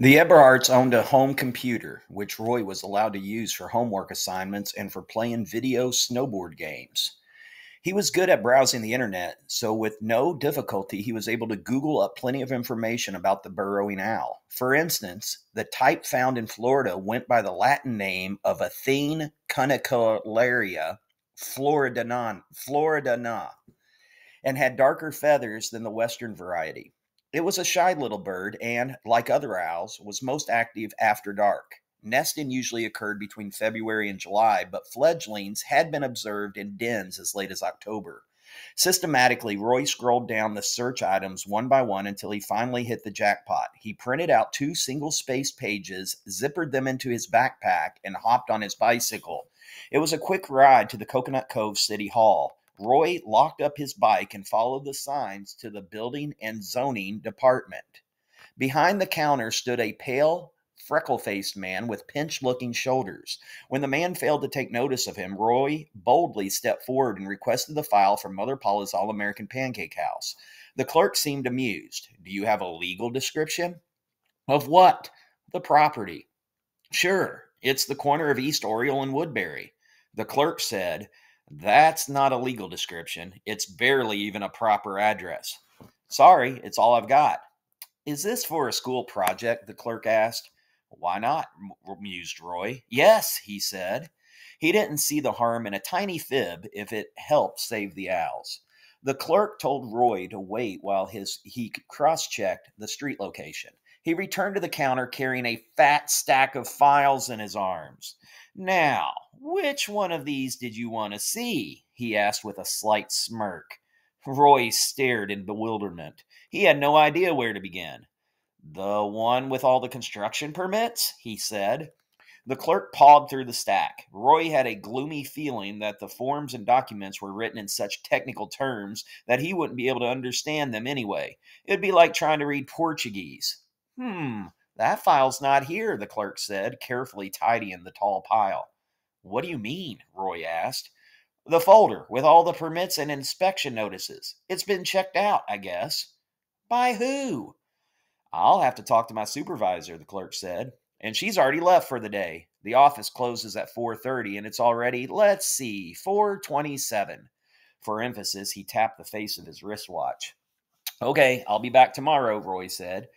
The Eberhards owned a home computer, which Roy was allowed to use for homework assignments and for playing video snowboard games. He was good at browsing the internet, so with no difficulty, he was able to Google up plenty of information about the burrowing owl. For instance, the type found in Florida went by the Latin name of Athene cunicularia floridana, and had darker feathers than the western variety. It was a shy little bird and, like other owls, was most active after dark. Nesting usually occurred between February and July, but fledglings had been observed in dens as late as October. Systematically, Roy scrolled down the search items one by one until he finally hit the jackpot. He printed out two single spaced pages, zippered them into his backpack, and hopped on his bicycle. It was a quick ride to the Coconut Cove City Hall. Roy locked up his bike and followed the signs to the building and zoning department. Behind the counter stood a pale, freckle faced man with pinched looking shoulders. When the man failed to take notice of him, Roy boldly stepped forward and requested the file from Mother Paula's All American Pancake House. The clerk seemed amused. Do you have a legal description? Of what? The property. Sure, it's the corner of East Oriole and Woodbury. The clerk said, That's not a legal description. It's barely even a proper address. Sorry, it's all I've got. Is this for a school project? The clerk asked. Why not? Mused Roy. Yes, he said. He didn't see the harm in a tiny fib if it helped save the owls. The clerk told Roy to wait while he cross-checked the street location. He returned to the counter carrying a fat stack of files in his arms. Now, which one of these did you want to see? He asked with a slight smirk. Roy stared in bewilderment. He had no idea where to begin. The one with all the construction permits? He said. The clerk pawed through the stack. Roy had a gloomy feeling that the forms and documents were written in such technical terms that he wouldn't be able to understand them anyway. It'd be like trying to read Portuguese. That file's not here, the clerk said, carefully tidying the tall pile. What do you mean? Roy asked. The folder with all the permits and inspection notices. It's been checked out, I guess. By who? I'll have to talk to my supervisor, the clerk said. And she's already left for the day. The office closes at 4:30 and it's already, let's see, 4:27. For emphasis, he tapped the face of his wristwatch. Okay, I'll be back tomorrow, Roy said.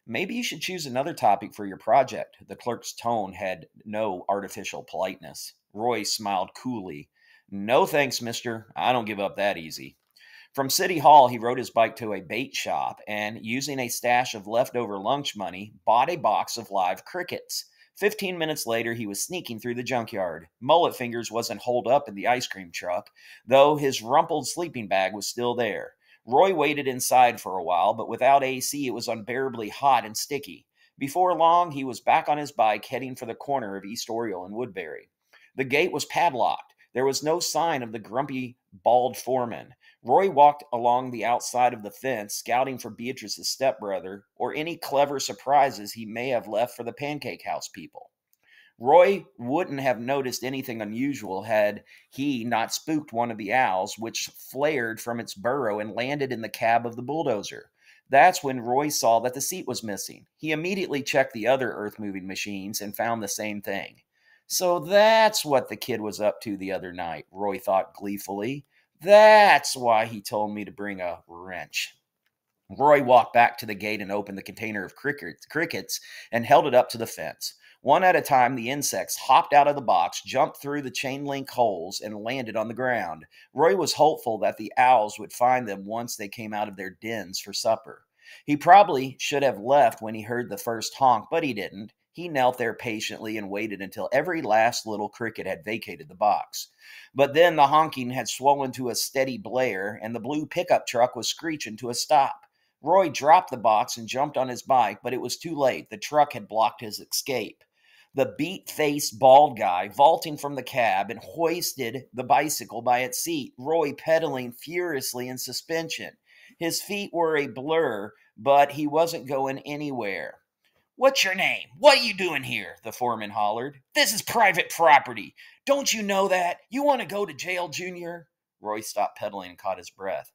Maybe you should choose another topic for your project. The clerk's tone had no artificial politeness. Roy smiled coolly. No thanks, mister. I don't give up that easy. From City Hall, he rode his bike to a bait shop and, using a stash of leftover lunch money, bought a box of live crickets. 15 minutes later, he was sneaking through the junkyard. Mullet Fingers wasn't holed up in the ice cream truck, though his rumpled sleeping bag was still there. Roy waited inside for a while, but without AC, it was unbearably hot and sticky. Before long, he was back on his bike heading for the corner of East Oriole and Woodbury. The gate was padlocked. There was no sign of the grumpy, bald foreman. Roy walked along the outside of the fence, scouting for Beatrice's stepbrother or any clever surprises he may have left for the Pancake House people. Roy wouldn't have noticed anything unusual had he not spooked one of the owls, which flared from its burrow and landed in the cab of the bulldozer. That's when Roy saw that the seat was missing. He immediately checked the other earth-moving machines and found the same thing. So that's what the kid was up to the other night, Roy thought gleefully. That's why he told me to bring a wrench. Roy walked back to the gate and opened the container of crickets and held it up to the fence. One at a time, the insects hopped out of the box, jumped through the chain link holes, and landed on the ground. Roy was hopeful that the owls would find them once they came out of their dens for supper. He probably should have left when he heard the first honk, but he didn't. He knelt there patiently and waited until every last little cricket had vacated the box. But then the honking had swollen to a steady blare, and the blue pickup truck was screeching to a stop. Roy dropped the box and jumped on his bike, but it was too late. The truck had blocked his escape. The beat-faced bald guy vaulting from the cab and hoisted the bicycle by its seat, Roy pedaling furiously in suspension. His feet were a blur, but he wasn't going anywhere. What's your name? What are you doing here? The foreman hollered. This is private property. Don't you know that? You want to go to jail, Junior? Roy stopped pedaling and caught his breath.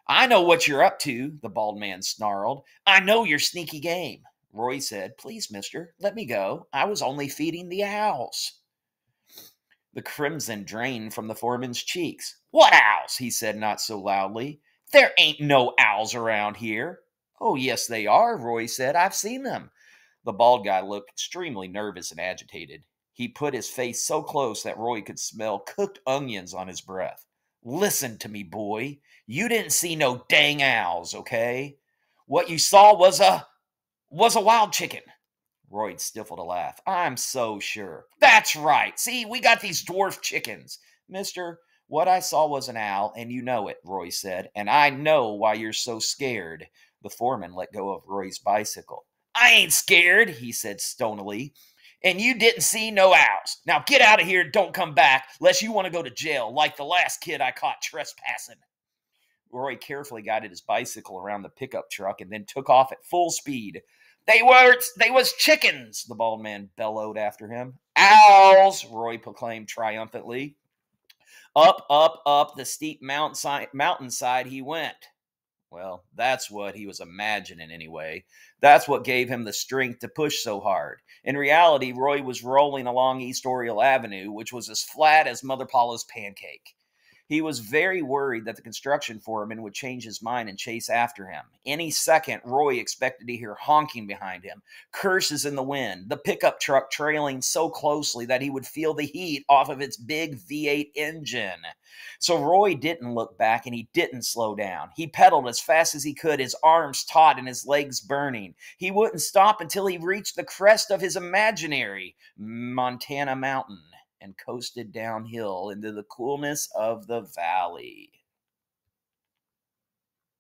I know what you're up to, the bald man snarled. I know your sneaky game. Roy said, "Please, mister, let me go. I was only feeding the owls." The crimson drained from the foreman's cheeks. "What owls?" he said, not so loudly. "There ain't no owls around here." "Oh, yes, they are," Roy said. "I've seen them." The bald guy looked extremely nervous and agitated. He put his face so close that Roy could smell cooked onions on his breath. "Listen to me, boy. You didn't see no dang owls, okay? What you saw was a wild chicken." Roy stifled a laugh. "I'm so sure." "That's right. See, we got these dwarf chickens." "Mister, what I saw was an owl, and you know it," Roy said. "And I know why you're so scared." The foreman let go of Roy's bicycle. "I ain't scared," he said stonily. "And you didn't see no owls. Now get out of here and don't come back unless you want to go to jail like the last kid I caught trespassing." Roy carefully guided his bicycle around the pickup truck and then took off at full speed. They was chickens," the bald man bellowed after him. "Owls," Roy proclaimed triumphantly. Up, up, up the steep mountainside he went. Well, that's what he was imagining anyway. That's what gave him the strength to push so hard. In reality, Roy was rolling along East Oriole Avenue, which was as flat as Mother Paula's pancake. He was very worried that the construction foreman would change his mind and chase after him. Any second, Roy expected to hear honking behind him, curses in the wind, the pickup truck trailing so closely that he would feel the heat off of its big V8 engine. So Roy didn't look back and he didn't slow down. He pedaled as fast as he could, his arms taut and his legs burning. He wouldn't stop until he reached the crest of his imaginary Montana mountain and coasted downhill into the coolness of the valley.